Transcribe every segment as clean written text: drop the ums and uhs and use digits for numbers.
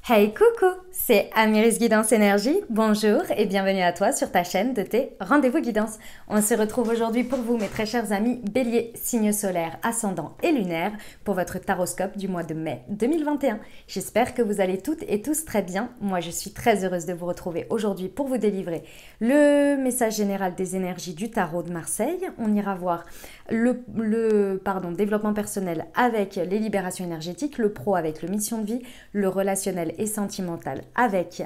Hey coucou, c'est Amiris Guidance Énergie, bonjour et bienvenue à toi sur ta chaîne de tes rendez-vous guidance. On se retrouve aujourd'hui pour vous mes très chers amis Bélier, signe solaire, ascendant et lunaire pour votre taroscope du mois de mai 2021. J'espère que vous allez toutes et tous très bien. Moi je suis très heureuse de vous retrouver aujourd'hui pour vous délivrer le message général des énergies du tarot de Marseille. On ira voir le développement personnel avec les libérations énergétiques, le pro avec le mission de vie, le relationnel et sentimental avec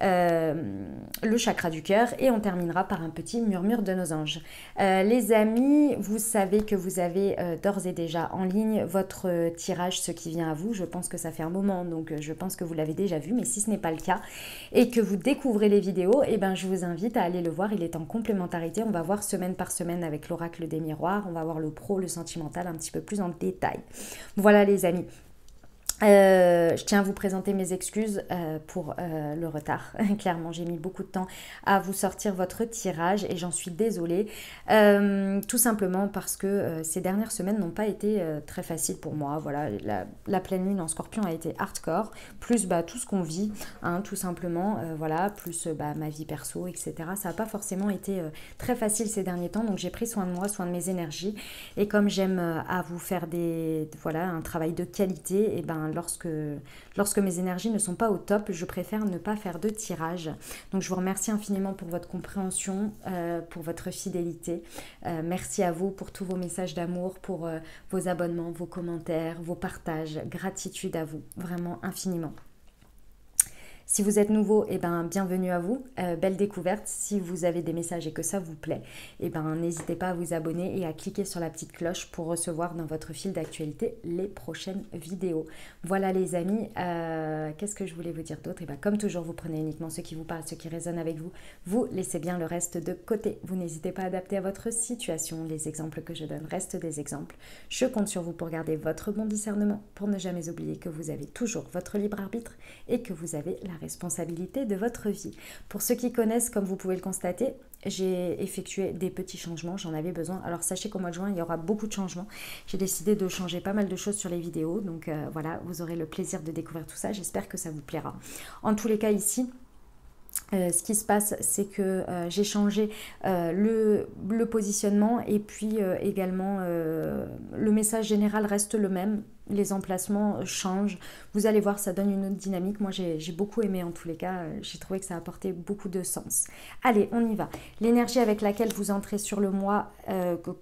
le chakra du cœur et on terminera par un petit murmure de nos anges. Les amis, vous savez que vous avez d'ores et déjà en ligne votre tirage, ce qui vient à vous. Je pense que ça fait un moment, donc je pense que vous l'avez déjà vu, mais si ce n'est pas le cas et que vous découvrez les vidéos, eh ben, je vous invite à aller le voir. Il est en complémentarité. On va voir semaine par semaine avec l'oracle des miroirs. On va voir le pro, le sentimental un petit peu plus en détail. Voilà les amis. Je tiens à vous présenter mes excuses pour le retard. Clairement, j'ai mis beaucoup de temps à vous sortir votre tirage et j'en suis désolée. Tout simplement parce que ces dernières semaines n'ont pas été très faciles pour moi. Voilà, la pleine lune en Scorpion a été hardcore, plus tout ce qu'on vit, hein, tout simplement. Voilà, plus ma vie perso, etc. Ça n'a pas forcément été très facile ces derniers temps. Donc j'ai pris soin de moi, soin de mes énergies. Et comme j'aime à vous faire un travail de qualité, et lorsque mes énergies ne sont pas au top, je préfère ne pas faire de tirage. Donc je vous remercie infiniment pour votre compréhension, pour votre fidélité. Merci à vous pour tous vos messages d'amour, pour vos abonnements, vos commentaires, vos partages. Gratitude à vous, vraiment infiniment. Si vous êtes nouveau, bienvenue à vous, belle découverte. Si vous avez des messages et que ça vous plaît, n'hésitez pas à vous abonner et à cliquer sur la petite cloche pour recevoir dans votre fil d'actualité les prochaines vidéos. Voilà les amis, qu'est-ce que je voulais vous dire d'autre? Comme toujours, vous prenez uniquement ce qui vous parle, ce qui résonne avec vous. Vous laissez bien le reste de côté. Vous n'hésitez pas à adapter à votre situation. Les exemples que je donne restent des exemples. Je compte sur vous pour garder votre bon discernement, pour ne jamais oublier que vous avez toujours votre libre arbitre et que vous avez la responsabilité de votre vie. Pour ceux qui connaissent, comme vous pouvez le constater, j'ai effectué des petits changements, j'en avais besoin. Alors sachez qu'au mois de juin, il y aura beaucoup de changements. J'ai décidé de changer pas mal de choses sur les vidéos, donc voilà, vous aurez le plaisir de découvrir tout ça. J'espère que ça vous plaira. En tous les cas, ici, ce qui se passe, c'est que j'ai changé le positionnement et puis également le message général reste le même. Les emplacements changent. Vous allez voir, ça donne une autre dynamique. Moi, j'ai beaucoup aimé en tous les cas. J'ai trouvé que ça apportait beaucoup de sens. Allez, on y va. L'énergie avec laquelle vous entrez sur le mois,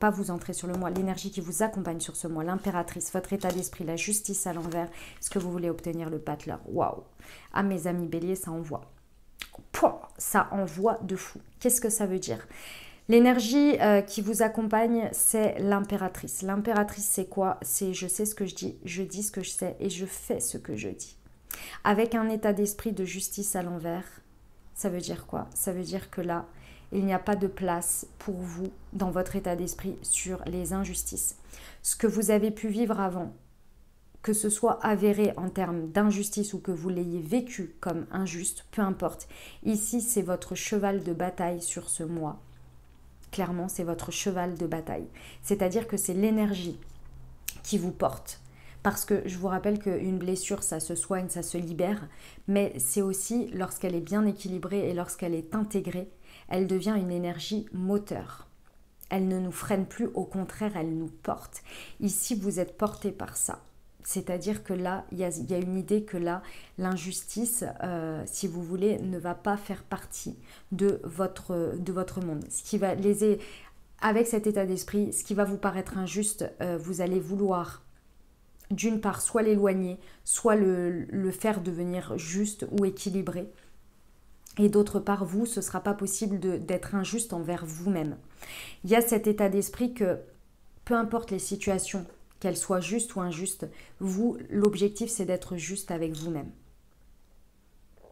pas vous entrez sur le mois, l'énergie qui vous accompagne sur ce mois, l'impératrice, votre état d'esprit, la justice à l'envers. Est-ce que vous voulez obtenir le Battler? Waouh! Ah, mes amis béliers, ça envoie. Ça envoie de fou. Qu'est-ce que ça veut dire? L'énergie qui vous accompagne, c'est l'impératrice. L'impératrice, c'est quoi? C'est je sais ce que je dis ce que je sais et je fais ce que je dis. Avec un état d'esprit de justice à l'envers, ça veut dire quoi? Ça veut dire que là, il n'y a pas de place pour vous dans votre état d'esprit sur les injustices. Ce que vous avez pu vivre avant, que ce soit avéré en termes d'injustice ou que vous l'ayez vécu comme injuste, peu importe. Ici, c'est votre cheval de bataille sur ce mois. Clairement, c'est votre cheval de bataille. C'est-à-dire que c'est l'énergie qui vous porte. Parce que je vous rappelle qu'une blessure, ça se soigne, ça se libère. Mais c'est aussi, lorsqu'elle est bien équilibrée et lorsqu'elle est intégrée, elle devient une énergie moteur. Elle ne nous freine plus, au contraire, elle nous porte. Ici, vous êtes porté par ça. C'est-à-dire que là, il y a une idée que là, l'injustice, si vous voulez, ne va pas faire partie de votre monde. Ce qui va avec cet état d'esprit, ce qui va vous paraître injuste, vous allez vouloir, d'une part, soit l'éloigner, soit le faire devenir juste ou équilibré. Et d'autre part, vous, ce ne sera pas possible d'être injuste envers vous-même. Il y a cet état d'esprit que, peu importe les situations, qu'elle soit juste ou injuste, vous, l'objectif, c'est d'être juste avec vous-même.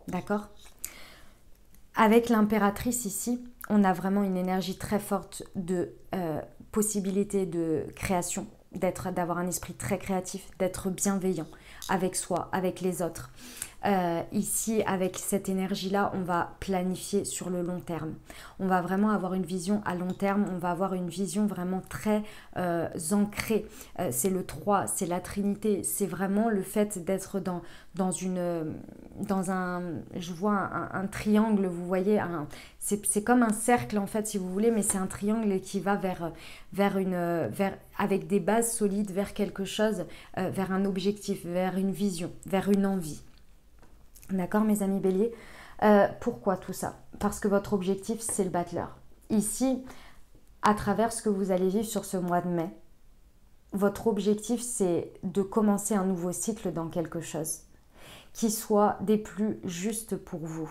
D'accord? Avec l'impératrice ici, on a vraiment une énergie très forte de possibilité de création, d'avoir un esprit très créatif, d'être bienveillant avec soi, avec les autres. Ici, avec cette énergie-là, on va planifier sur le long terme. On va vraiment avoir une vision à long terme, on va avoir une vision vraiment très ancrée. C'est le 3, c'est la Trinité, c'est vraiment le fait d'être dans un, je vois un triangle, vous voyez, c'est comme un cercle en fait si vous voulez, mais c'est un triangle qui va avec des bases solides vers quelque chose, vers un objectif, vers une vision, vers une envie. D'accord mes amis béliers? Pourquoi tout ça? Parce que votre objectif c'est le battleur. Ici, à travers ce que vous allez vivre sur ce mois de mai, votre objectif c'est de commencer un nouveau cycle dans quelque chose qui soit des plus justes pour vous.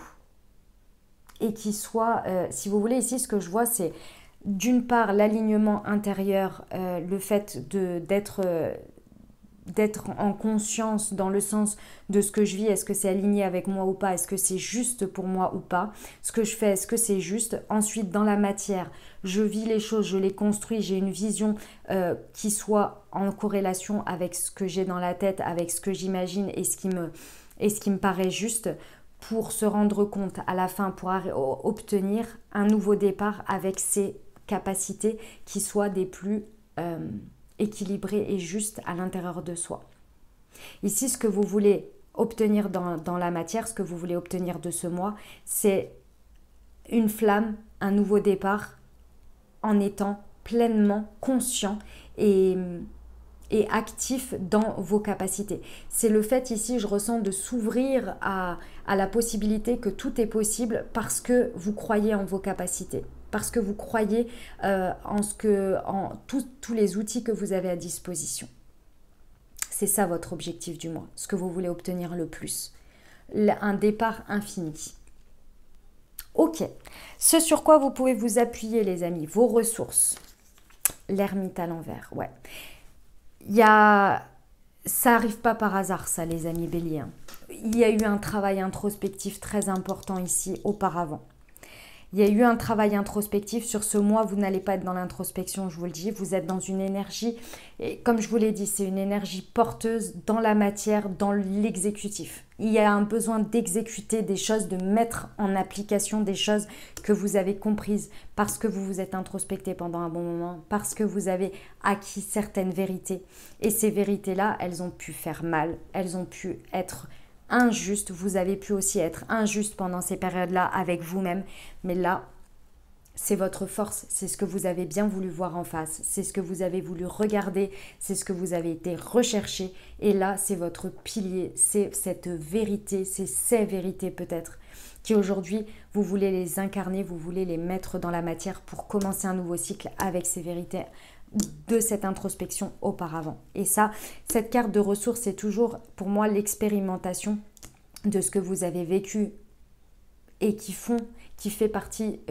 Et qui soit, si vous voulez, ici ce que je vois c'est d'une part l'alignement intérieur, le fait d'être en conscience dans le sens de ce que je vis, est-ce que c'est aligné avec moi ou pas, est-ce que c'est juste pour moi ou pas, ce que je fais, est-ce que c'est juste. Ensuite dans la matière, je vis les choses, je les construis, j'ai une vision qui soit en corrélation avec ce que j'ai dans la tête, avec ce que j'imagine et ce qui me paraît juste, pour se rendre compte à la fin, pour obtenir un nouveau départ avec ces capacités qui soient des plus équilibrées et justes à l'intérieur de soi. Ici, ce que vous voulez obtenir dans la matière, ce que vous voulez obtenir de ce mois, c'est une flamme, un nouveau départ, en étant pleinement conscient et actif dans vos capacités. C'est le fait ici, je ressens, de s'ouvrir à la possibilité que tout est possible parce que vous croyez en vos capacités, parce que vous croyez en tous les outils que vous avez à disposition. C'est ça votre objectif du mois, ce que vous voulez obtenir le plus. Un départ infini. Ok, ce sur quoi vous pouvez vous appuyer les amis, vos ressources. L'ermite à l'envers, ouais. Ça n'arrive pas par hasard ça les amis béliers. Il y a eu un travail introspectif très important ici auparavant. Il y a eu un travail introspectif sur ce mois, vous n'allez pas être dans l'introspection, je vous le dis, vous êtes dans une énergie, et comme je vous l'ai dit, c'est une énergie porteuse dans la matière, dans l'exécutif. Il y a un besoin d'exécuter des choses, de mettre en application des choses que vous avez comprises parce que vous vous êtes introspecté pendant un bon moment, parce que vous avez acquis certaines vérités. Et ces vérités-là, elles ont pu faire mal, elles ont pu être injuste, vous avez pu aussi être injuste pendant ces périodes-là avec vous-même, mais là, c'est votre force, c'est ce que vous avez bien voulu voir en face, c'est ce que vous avez voulu regarder, c'est ce que vous avez été rechercher, et là, c'est votre pilier, c'est cette vérité, c'est ces vérités peut-être, qui aujourd'hui, vous voulez les incarner, vous voulez les mettre dans la matière pour commencer un nouveau cycle avec ces vérités de cette introspection auparavant. Et ça, cette carte de ressources, c'est toujours pour moi l'expérimentation de ce que vous avez vécu et qui fait partie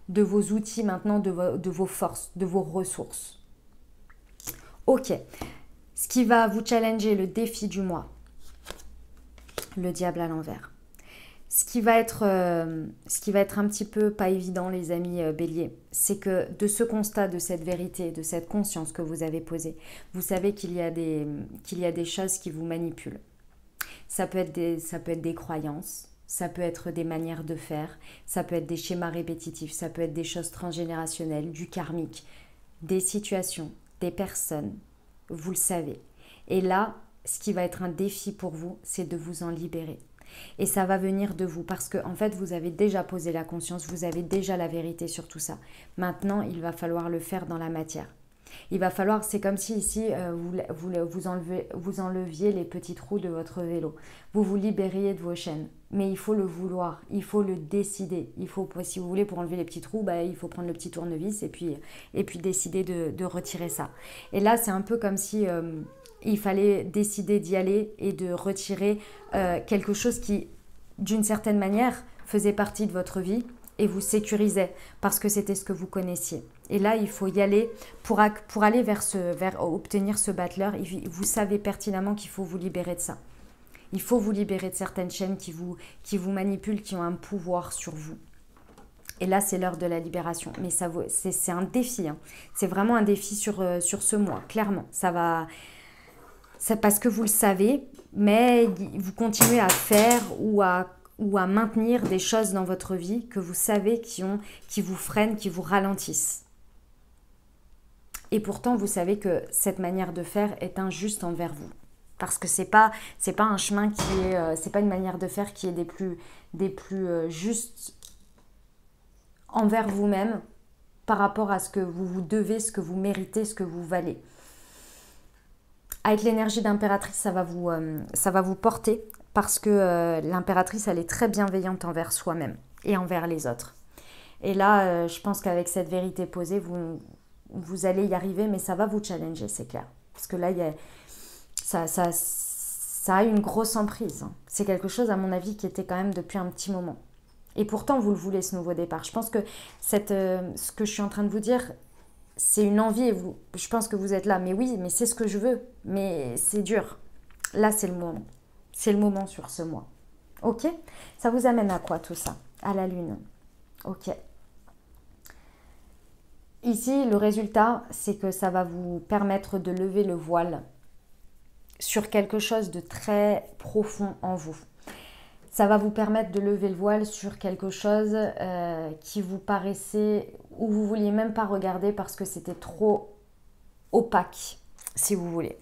de vos outils maintenant, de vos forces, de vos ressources. Ok, ce qui va vous challenger, le défi du mois, le diable à l'envers. Ce qui va être un petit peu pas évident, les amis béliers, c'est que de ce constat, de cette vérité, de cette conscience que vous avez posée, vous savez qu'il y a des choses qui vous manipulent. Ça peut être des croyances, ça peut être des manières de faire, ça peut être des schémas répétitifs, ça peut être des choses transgénérationnelles, du karmique, des situations, des personnes, vous le savez. Et là, ce qui va être un défi pour vous, c'est de vous en libérer. Et ça va venir de vous parce que en fait vous avez déjà posé la conscience, vous avez déjà la vérité sur tout ça. Maintenant il va falloir le faire dans la matière. Il va falloir, c'est comme si ici vous enleviez les petits trous de votre vélo. Vous vous libériez de vos chaînes. Mais il faut le vouloir, il faut le décider. Il faut, si vous voulez, pour enlever les petits trous, il faut prendre le petit tournevis et puis décider de retirer ça. Et là c'est un peu comme si il fallait décider d'y aller et de retirer quelque chose qui, d'une certaine manière, faisait partie de votre vie et vous sécurisait parce que c'était ce que vous connaissiez. Et là, il faut y aller pour aller vers obtenir ce battleur. Vous savez pertinemment qu'il faut vous libérer de ça. Il faut vous libérer de certaines chaînes qui vous manipulent, qui ont un pouvoir sur vous. Et là, c'est l'heure de la libération. Mais c'est un défi. Hein. C'est vraiment un défi sur ce mois, clairement. C'est parce que vous le savez, mais vous continuez à faire ou à maintenir des choses dans votre vie que vous savez qui vous freinent, qui vous ralentissent. Et pourtant, vous savez que cette manière de faire est injuste envers vous. Parce que c'est pas un chemin qui est... c'est pas une manière de faire qui est des plus justes envers vous-même par rapport à ce que vous vous devez, ce que vous méritez, ce que vous valez. Avec l'énergie d'impératrice, ça va vous porter parce que l'impératrice, elle est très bienveillante envers soi-même et envers les autres. Et là, je pense qu'avec cette vérité posée, vous allez y arriver, mais ça va vous challenger, c'est clair. Parce que là, ça a une grosse emprise. C'est quelque chose, à mon avis, qui était quand même depuis un petit moment. Et pourtant, vous le voulez, ce nouveau départ. Je pense que ce que je suis en train de vous dire, c'est une envie. Et je pense que vous êtes là. Mais oui, mais c'est ce que je veux. Mais c'est dur. Là, c'est le moment. C'est le moment sur ce mois. Ok? Ça vous amène à quoi tout ça? À la lune. Ok. Ici, le résultat, c'est que ça va vous permettre de lever le voile sur quelque chose de très profond en vous. Ça va vous permettre de lever le voile sur quelque chose qui vous paraissait, ou vous ne vouliez même pas regarder parce que c'était trop opaque, si vous voulez.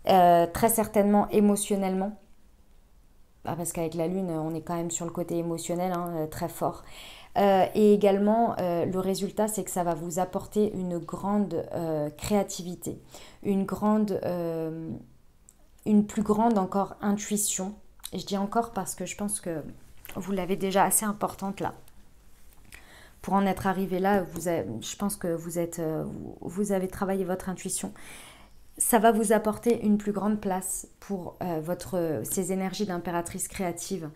Très certainement émotionnellement, parce qu'avec la lune, on est quand même sur le côté émotionnel, très fort. Et également, le résultat, c'est que ça va vous apporter une grande créativité, une plus grande encore intuition. Et je dis encore parce que je pense que vous l'avez déjà assez importante là. Pour en être arrivé là, je pense que vous avez travaillé votre intuition. Ça va vous apporter une plus grande place pour ces énergies d'impératrice créative.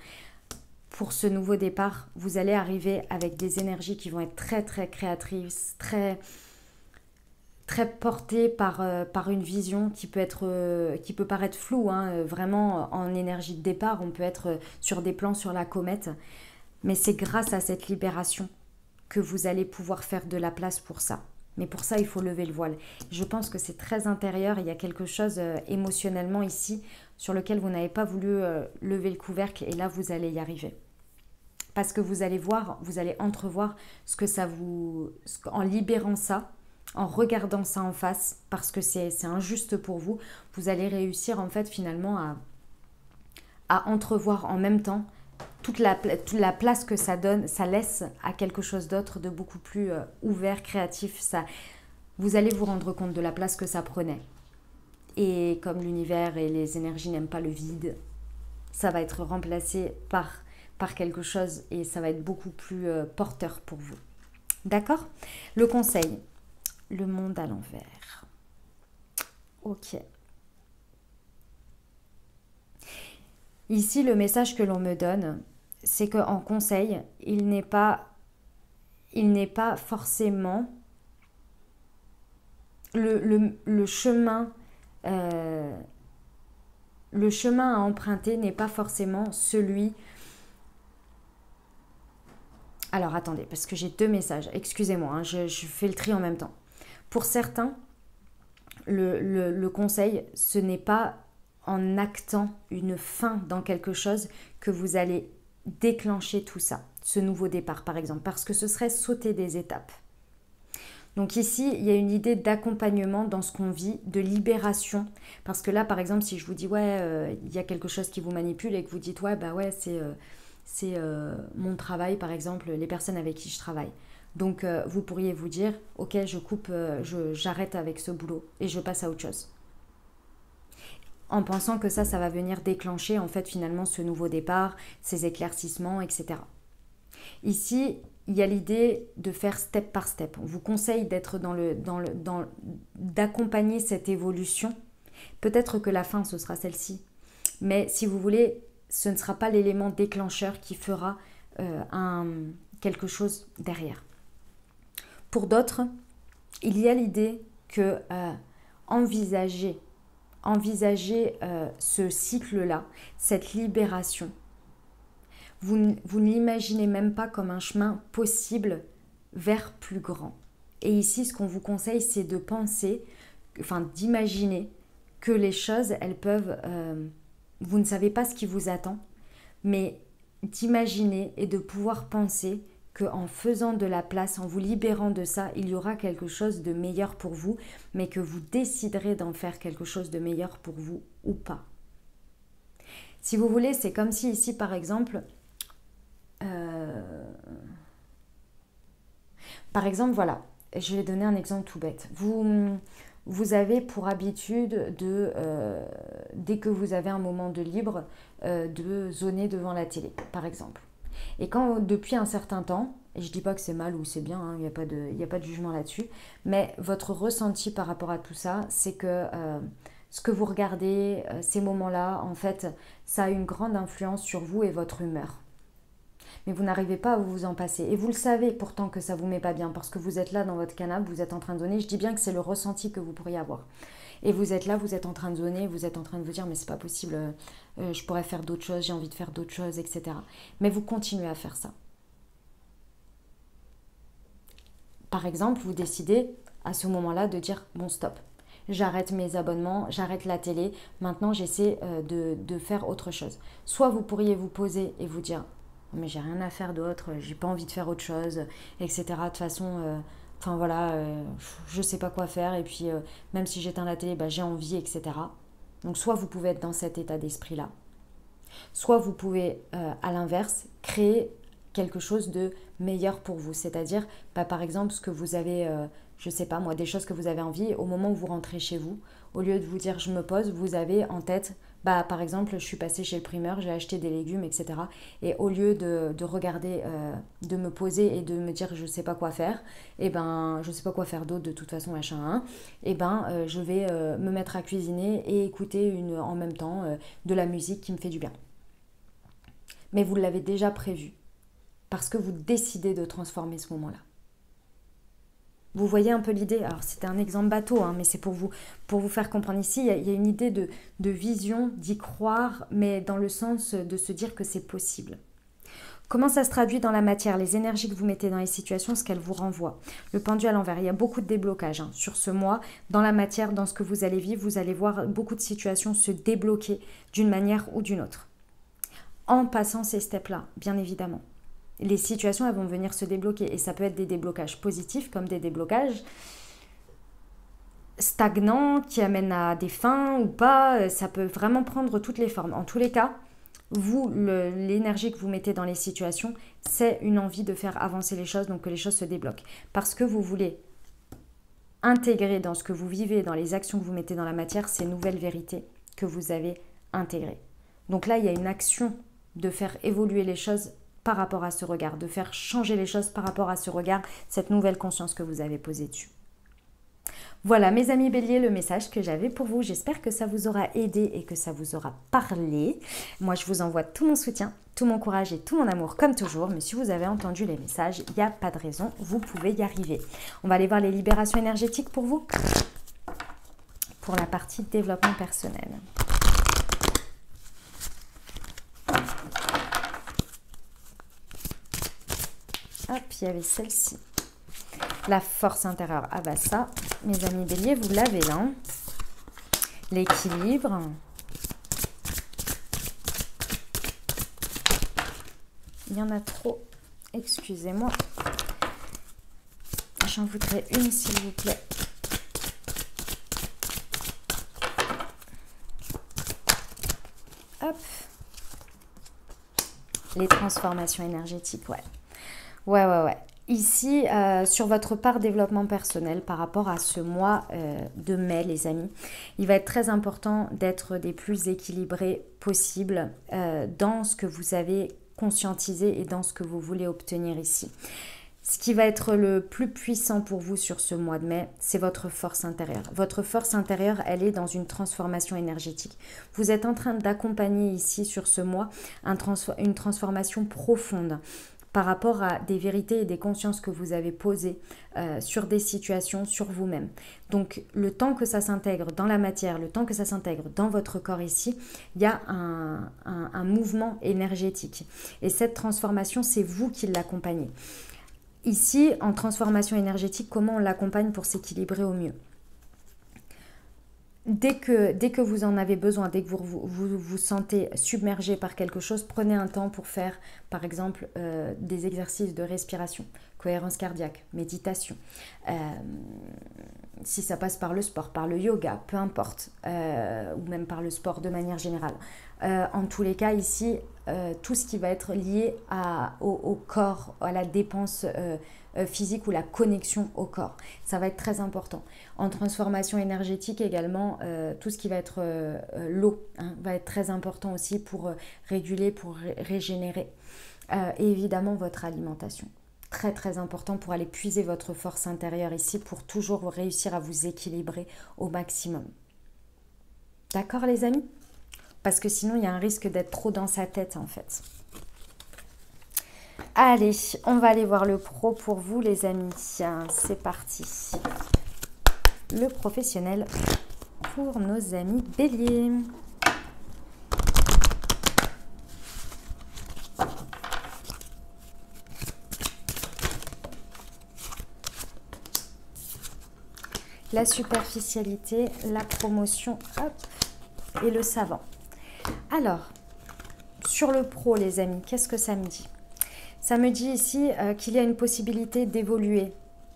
Pour ce nouveau départ, vous allez arriver avec des énergies qui vont être très très créatrices, très portée par une vision qui peut paraître floue, vraiment en énergie de départ, on peut être sur des plans sur la comète, mais c'est grâce à cette libération que vous allez pouvoir faire de la place pour ça. Mais pour ça, il faut lever le voile. Je pense que c'est très intérieur, il y a quelque chose émotionnellement ici sur lequel vous n'avez pas voulu lever le couvercle, et là, vous allez y arriver. Parce que vous allez voir, vous allez entrevoir en libérant ça, en regardant ça en face, parce que c'est injuste pour vous, vous allez réussir en fait finalement à entrevoir en même temps toute la place que ça donne, ça laisse à quelque chose d'autre de beaucoup plus ouvert, créatif. Vous allez vous rendre compte de la place que ça prenait. Et comme l'univers et les énergies n'aiment pas le vide, ça va être remplacé par quelque chose et ça va être beaucoup plus porteur pour vous. D'accord? Le conseil. Le monde à l'envers. Ok. Ici, le message que l'on me donne, c'est qu'en conseil, il n'est pas forcément le chemin à emprunter n'est pas forcément celui... Alors attendez, parce que j'ai deux messages. Excusez-moi, je fais le tri en même temps. Pour certains, le conseil, ce n'est pas en actant une fin dans quelque chose que vous allez déclencher tout ça, ce nouveau départ par exemple, parce que ce serait sauter des étapes. Donc ici, il y a une idée d'accompagnement dans ce qu'on vit, de libération, parce que là par exemple, si je vous dis ouais, il y a quelque chose qui vous manipule et que vous dites ouais, bah ouais, c'est mon travail par exemple, les personnes avec qui je travaille. Donc vous pourriez vous dire ok, je coupe, j'arrête avec ce boulot et je passe à autre chose. En pensant que ça va venir déclencher en fait finalement ce nouveau départ, ces éclaircissements, etc. Ici, il y a l'idée de faire step par step. On vous conseille d'être d'accompagner cette évolution. Peut-être que la fin, ce sera celle-ci. Mais si vous voulez, ce ne sera pas l'élément déclencheur qui fera quelque chose derrière. Pour d'autres, il y a l'idée que envisager ce cycle-là, cette libération, vous ne l'imaginez même pas comme un chemin possible vers plus grand. Et ici, ce qu'on vous conseille, c'est de penser, d'imaginer que les choses, elles peuvent vous ne savez pas ce qui vous attend, mais d'imaginer et de pouvoir penser qu'en faisant de la place, en vous libérant de ça, il y aura quelque chose de meilleur pour vous, mais que vous déciderez d'en faire quelque chose de meilleur pour vous ou pas. Si vous voulez, c'est comme si ici, par exemple, voilà, je vais donner un exemple tout bête. Vous avez pour habitude de, dès que vous avez un moment de libre, de zoner devant la télé, par exemple. Et quand depuis un certain temps, et je ne dis pas que c'est mal ou c'est bien, hein, il n'y a pas de jugement là-dessus, mais votre ressenti par rapport à tout ça, c'est que ce que vous regardez, ces moments-là, en fait, ça a une grande influence sur vous et votre humeur. Mais vous n'arrivez pas à vous en passer. Et vous le savez pourtant que ça ne vous met pas bien, parce que vous êtes là dans votre canapé, vous êtes en train de zoner. Je dis bien que c'est le ressenti que vous pourriez avoir. Et vous êtes là, vous êtes en train de zoner, vous êtes en train de vous dire mais c'est pas possible, je pourrais faire d'autres choses, j'ai envie de faire d'autres choses, etc. Mais vous continuez à faire ça. Par exemple, vous décidez à ce moment-là de dire bon stop, j'arrête mes abonnements, j'arrête la télé, maintenant j'essaie de faire autre chose. Soit vous pourriez vous poser et vous dire mais j'ai rien à faire d'autre, j'ai pas envie de faire autre chose, etc. De toute façon, enfin voilà, je sais pas quoi faire et puis même si j'éteins la télé, bah, j'ai envie, etc. Donc soit vous pouvez être dans cet état d'esprit-là, soit vous pouvez à l'inverse créer quelque chose de meilleur pour vous, c'est-à-dire bah, par exemple ce que vous avez, je sais pas moi, des choses que vous avez envie, au moment où vous rentrez chez vous, au lieu de vous dire je me pose, vous avez en tête bah, par exemple, je suis passée chez le primeur, j'ai acheté des légumes, etc. Et au lieu de regarder, de me poser et de me dire je sais pas quoi faire, et ben je sais pas quoi faire d'autre de toute façon, machin, hein, et ben je vais me mettre à cuisiner et écouter en même temps de la musique qui me fait du bien. Mais vous l'avez déjà prévu, parce que vous décidez de transformer ce moment-là. Vous voyez un peu l'idée. Alors c'était un exemple bateau, hein, mais c'est pour vous faire comprendre ici. Il y a une idée de vision, d'y croire, mais dans le sens de se dire que c'est possible. Comment ça se traduit dans la matière? Les énergies que vous mettez dans les situations, ce qu'elles vous renvoient. Le pendu à l'envers, il y a beaucoup de déblocages hein, sur ce mois. Dans la matière, dans ce que vous allez vivre, vous allez voir beaucoup de situations se débloquer d'une manière ou d'une autre. En passant ces steps-là, bien évidemment. Les situations, elles vont venir se débloquer. Et ça peut être des déblocages positifs comme des déblocages stagnants qui amènent à des fins ou pas. Ça peut vraiment prendre toutes les formes. En tous les cas, vous, l'énergie que vous mettez dans les situations, c'est une envie de faire avancer les choses, donc que les choses se débloquent. Parce que vous voulez intégrer dans ce que vous vivez, dans les actions que vous mettez dans la matière, ces nouvelles vérités que vous avez intégrées. Donc là, il y a une action de faire évoluer les choses par rapport à ce regard, de faire changer les choses par rapport à ce regard, cette nouvelle conscience que vous avez posée dessus. Voilà mes amis béliers, le message que j'avais pour vous. J'espère que ça vous aura aidé et que ça vous aura parlé. Moi, je vous envoie tout mon soutien, tout mon courage et tout mon amour comme toujours. Mais si vous avez entendu les messages, il n'y a pas de raison, vous pouvez y arriver. On va aller voir les libérations énergétiques pour vous, pour la partie développement personnel. Hop, il y avait celle-ci. La force intérieure. Ah bah ça, mes amis béliers, vous l'avez là. Hein. L'équilibre. Il y en a trop. Excusez-moi. J'en voudrais une, s'il vous plaît. Hop. Les transformations énergétiques, ouais. Ouais. Ici, sur votre part développement personnel par rapport à ce mois de mai, les amis, il va être très important d'être des plus équilibrés possibles dans ce que vous avez conscientisé et dans ce que vous voulez obtenir ici. Ce qui va être le plus puissant pour vous sur ce mois de mai, c'est votre force intérieure. Votre force intérieure, elle est dans une transformation énergétique. Vous êtes en train d'accompagner ici sur ce mois une transformation profonde par rapport à des vérités et des consciences que vous avez posées sur des situations, sur vous-même. Donc, le temps que ça s'intègre dans la matière, le temps que ça s'intègre dans votre corps ici, il y a un mouvement énergétique. Et cette transformation, c'est vous qui l'accompagnez. Ici, en transformation énergétique, comment on l'accompagne pour s'équilibrer au mieux? Dès que vous en avez besoin, dès que vous sentez submergé par quelque chose, prenez un temps pour faire, par exemple, des exercices de respiration, cohérence cardiaque, méditation. Si ça passe par le sport, par le yoga, peu importe, ou même par le sport de manière générale. En tous les cas, ici, tout ce qui va être lié au corps, à la dépense physique ou la connexion au corps. Ça va être très important. En transformation énergétique également, tout ce qui va être l'eau va être très important aussi pour réguler, pour régénérer. Et évidemment, votre alimentation. Très très important pour aller puiser votre force intérieure ici pour toujours réussir à vous équilibrer au maximum. D'accord les amis? Parce que sinon, il y a un risque d'être trop dans sa tête en fait. Allez, on va aller voir le pro pour vous les amis. C'est parti. Le professionnel pour nos amis béliers. La superficialité, la promotion, hop, et le savant. Alors, sur le pro les amis, qu'est-ce que ça me dit? Ça me dit ici qu'il y a une possibilité d'évoluer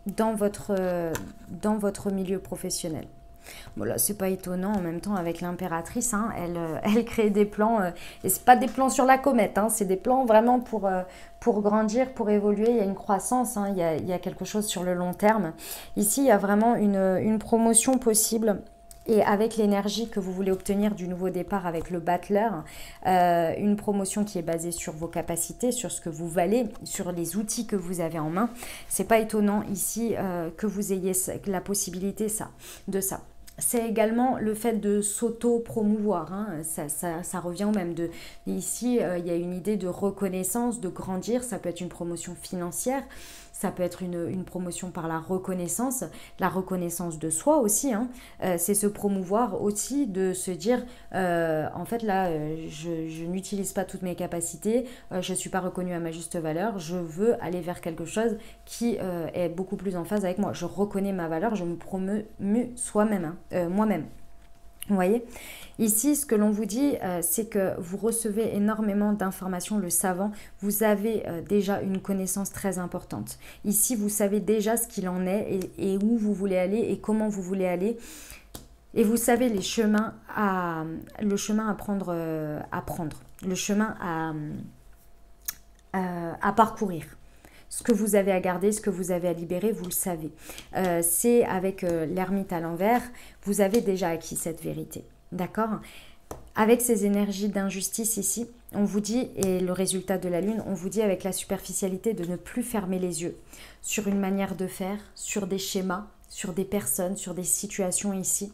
dans votre milieu professionnel. Bon là, c'est pas étonnant en même temps avec l'impératrice, elle crée des plans, et c'est pas des plans sur la comète, c'est des plans vraiment pour grandir, pour évoluer, il y a une croissance, il y a quelque chose sur le long terme. Ici, il y a vraiment une promotion possible. Et avec l'énergie que vous voulez obtenir du nouveau départ avec le battleur, une promotion qui est basée sur vos capacités, sur ce que vous valez, sur les outils que vous avez en main. C'est pas étonnant ici que vous ayez la possibilité de ça. C'est également le fait de s'auto-promouvoir, ça revient au même. Ici, il y a une idée de reconnaissance, de grandir, ça peut être une promotion financière, ça peut être une promotion par la reconnaissance de soi aussi. C'est se promouvoir aussi, de se dire, en fait là, je n'utilise pas toutes mes capacités, je ne suis pas reconnue à ma juste valeur, je veux aller vers quelque chose qui est beaucoup plus en phase avec moi. Je reconnais ma valeur, je me promeux moi-même. Vous voyez? Ici, ce que l'on vous dit, c'est que vous recevez énormément d'informations, le savant. Vous avez déjà une connaissance très importante. Ici, vous savez déjà ce qu'il en est et où vous voulez aller et comment vous voulez aller. Et vous savez le chemin à prendre, le chemin à parcourir. Ce que vous avez à garder, ce que vous avez à libérer, vous le savez. C'est avec l'ermite à l'envers, vous avez déjà acquis cette vérité. D'accord? Avec ces énergies d'injustice ici, on vous dit, et le résultat de la lune, on vous dit avec la superficialité de ne plus fermer les yeux sur une manière de faire, sur des schémas, sur des personnes, sur des situations ici,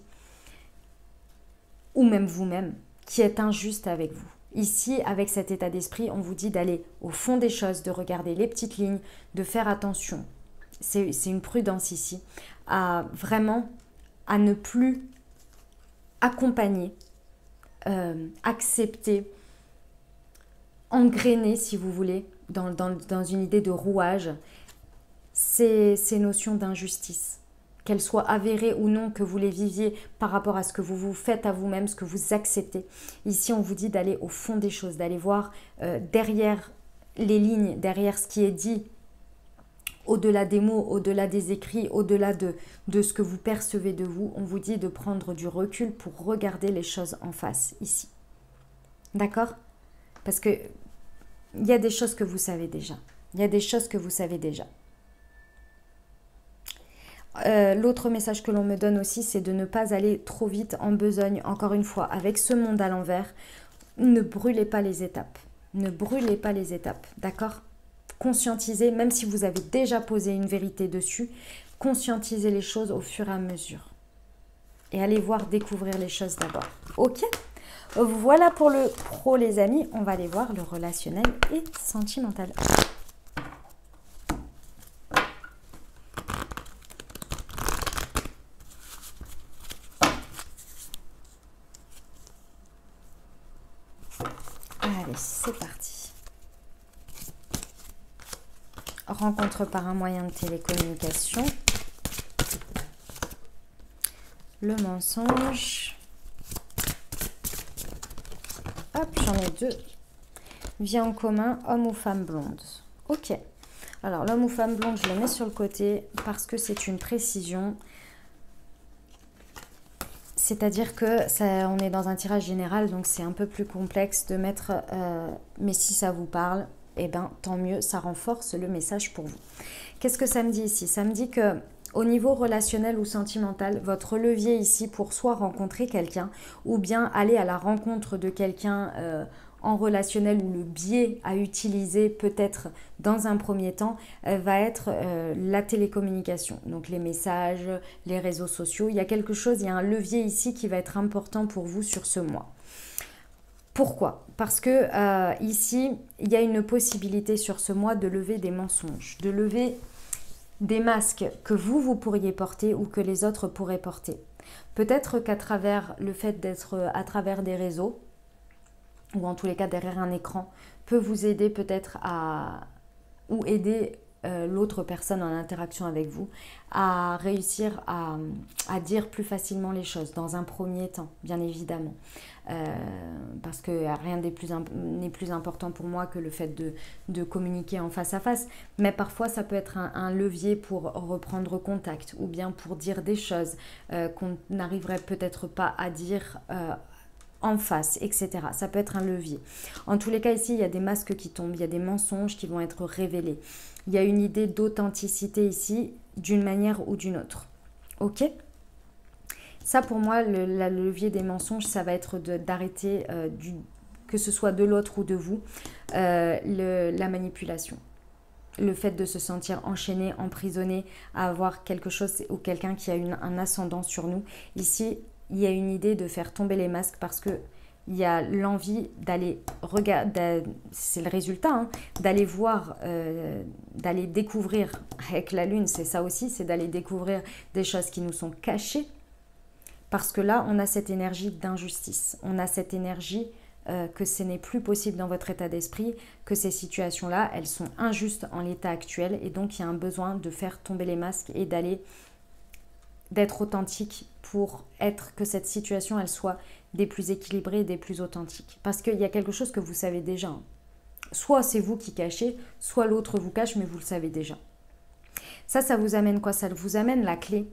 ou même vous-même, qui est injuste avec vous. Ici, avec cet état d'esprit, on vous dit d'aller au fond des choses, de regarder les petites lignes, de faire attention. C'est une prudence ici, à ne plus accompagner, accepter, engrainer, si vous voulez, dans une idée de rouage, ces notions d'injustice. Qu'elles soient avérées ou non, que vous les viviez par rapport à ce que vous vous faites à vous-même, ce que vous acceptez. Ici, on vous dit d'aller au fond des choses, d'aller voir derrière les lignes, derrière ce qui est dit, au-delà des mots, au-delà des écrits, au-delà de ce que vous percevez de vous. On vous dit de prendre du recul pour regarder les choses en face, ici. D'accord? Parce que il y a des choses que vous savez déjà. Il y a des choses que vous savez déjà. L'autre message que l'on me donne aussi, c'est de ne pas aller trop vite en besogne. Encore une fois, avec ce monde à l'envers, ne brûlez pas les étapes. Ne brûlez pas les étapes, d'accord? Conscientisez, même si vous avez déjà posé une vérité dessus, conscientisez les choses au fur et à mesure. Et allez voir, découvrir les choses d'abord. Ok? Voilà pour le pro, les amis. On va aller voir le relationnel et sentimental. Allez, c'est parti. Rencontre par un moyen de télécommunication. Le mensonge. Hop, j'en ai deux. Vie en commun, homme ou femme blonde. Ok. Alors, l'homme ou femme blonde, je le mets sur le côté parce que c'est une précision. C'est-à-dire que on est dans un tirage général, donc c'est un peu plus complexe de mettre... mais si ça vous parle, eh ben, tant mieux, ça renforce le message pour vous. Qu'est-ce que ça me dit ici? Ça me dit que au niveau relationnel ou sentimental, votre levier ici pour soit rencontrer quelqu'un ou bien aller à la rencontre de quelqu'un en relationnel ou le biais à utiliser peut-être dans un premier temps va être la télécommunication. Donc les messages, les réseaux sociaux. Il y a quelque chose, il y a un levier ici qui va être important pour vous sur ce mois. Pourquoi? Parce que ici, il y a une possibilité sur ce mois de lever des mensonges, de lever des masques que vous pourriez porter ou que les autres pourraient porter. Peut-être qu'à travers le fait d'être à travers des réseaux, ou en tous les cas derrière un écran, peut vous aider peut-être à... ou aider l'autre personne en interaction avec vous à réussir à dire plus facilement les choses dans un premier temps, bien évidemment. Parce que rien n'est plus important pour moi que le fait de communiquer en face à face. Mais parfois, ça peut être un levier pour reprendre contact ou bien pour dire des choses qu'on n'arriverait peut-être pas à dire en face, etc. Ça peut être un levier. En tous les cas, ici, il y a des masques qui tombent, il y a des mensonges qui vont être révélés. Il y a une idée d'authenticité ici, d'une manière ou d'une autre. Ok ? Ça, pour moi, le levier des mensonges, ça va être d'arrêter, que ce soit de l'autre ou de vous, la manipulation. Le fait de se sentir enchaîné, emprisonné, à avoir quelque chose ou quelqu'un qui a un ascendant sur nous. Ici, il y a une idée de faire tomber les masques parce que il y a l'envie d'aller regarder, c'est le résultat, hein, d'aller voir, d'aller découvrir avec la lune, c'est ça aussi, c'est d'aller découvrir des choses qui nous sont cachées. Parce que là, on a cette énergie d'injustice, on a cette énergie que ce n'est plus possible dans votre état d'esprit, que ces situations-là, elles sont injustes en l'état actuel et donc il y a un besoin de faire tomber les masques et d'être authentique pour que cette situation, elle soit des plus équilibrées, des plus authentiques. Parce qu'il y a quelque chose que vous savez déjà. Hein. Soit c'est vous qui cachez, soit l'autre vous cache, mais vous le savez déjà. Ça vous amène quoi? Ça vous amène la clé.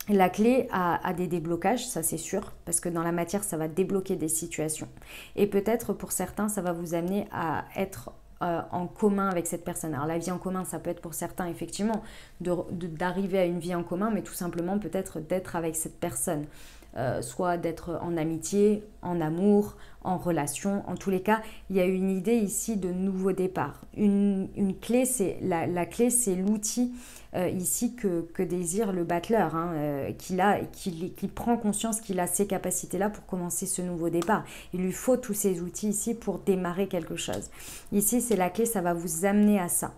La clé à des déblocages, ça c'est sûr, parce que dans la matière, ça va débloquer des situations. Et peut-être pour certains, ça va vous amener à être en commun avec cette personne. Alors la vie en commun, ça peut être pour certains effectivement d'arriver à une vie en commun, mais tout simplement peut-être d'être avec cette personne. Soit d'être en amitié, en amour, en relation. En tous les cas, il y a une idée ici de nouveau départ. Une clé, c'est la clé, c'est l'outil ici que désire le battleur, hein, qui prend conscience qu'il a ces capacités-là pour commencer ce nouveau départ. Il lui faut tous ces outils ici pour démarrer quelque chose. Ici, c'est la clé, ça va vous amener à ça.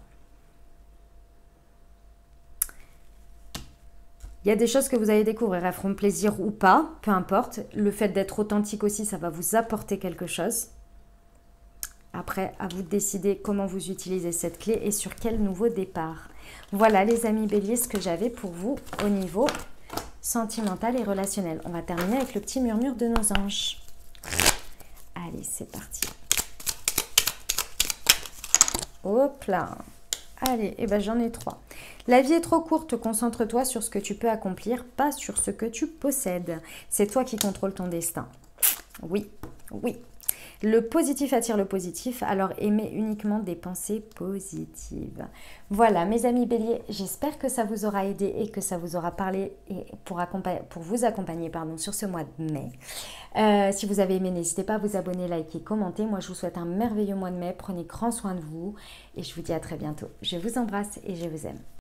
Il y a des choses que vous allez découvrir, elles feront plaisir ou pas, peu importe. Le fait d'être authentique aussi, ça va vous apporter quelque chose. Après, à vous de décider comment vous utilisez cette clé et sur quel nouveau départ. Voilà les amis béliers, ce que j'avais pour vous au niveau sentimental et relationnel. On va terminer avec le petit murmure de nos anges. Allez, c'est parti. Hop là. Allez, et ben j'en ai 3. La vie est trop courte, concentre-toi sur ce que tu peux accomplir, pas sur ce que tu possèdes. C'est toi qui contrôles ton destin. Oui, oui. Le positif attire le positif, alors aimez uniquement des pensées positives. Voilà mes amis béliers, j'espère que ça vous aura aidé et que ça vous aura parlé et pour vous accompagner sur ce mois de mai. Si vous avez aimé, n'hésitez pas à vous abonner, liker, commenter. Moi je vous souhaite un merveilleux mois de mai, prenez grand soin de vous et je vous dis à très bientôt. Je vous embrasse et je vous aime.